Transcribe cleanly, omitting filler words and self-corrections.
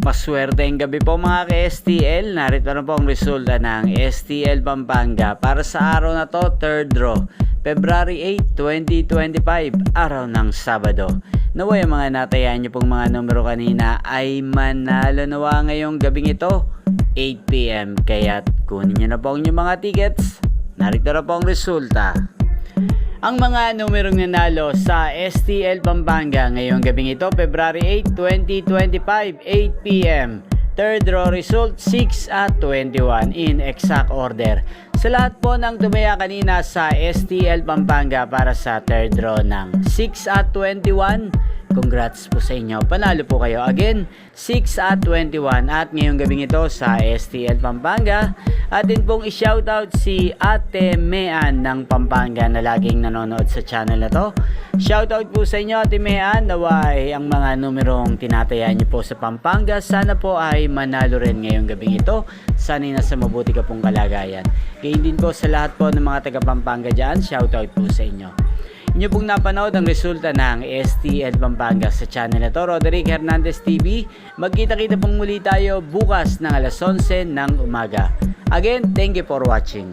Maswerteng gabi po mga ka-STL. Narito na po ang resulta ng STL Pampanga para sa araw na to, 3rd draw, February 8, 2025, araw ng Sabado. Naway ang mga natayan nyo pong mga numero kanina ay manalo nawa ngayong gabing ito, 8 PM. Kaya't kunin nyo na po ang inyong mga tickets. Narito na po ang resulta. Ang mga numerong nanalo sa STL Pampanga ngayong gabing ito, February 8, 2025, 8 PM. Third draw result, 6 at 21 in exact order. Sa lahat po ng tumaya kanina sa STL Pampanga para sa third draw ng 6 at 21, congrats po sa inyo. Panalo po kayo. Again, 6 at 21 at ngayong gabing ito sa STL Pampanga. Atin pong i-shoutout si Ate Mean ng Pampanga na laging nanonood sa channel na to. Shoutout po sa inyo Ate Mean. Naway ang mga numerong tinataya niyo po sa Pampanga, sana po ay manalo rin ngayong gabing ito. Sana'y nasa mabuti ka pong kalagayan. Kaya din po sa lahat po ng mga taga Pampanga dyan, shoutout po sa inyo. Inyo pong napanood ang resulta ng STL Pampanga sa channel na to, Roderick Hernandez TV. Magkita-kita pong muli tayo bukas ng alas 11 ng umaga. Again, thank you for watching.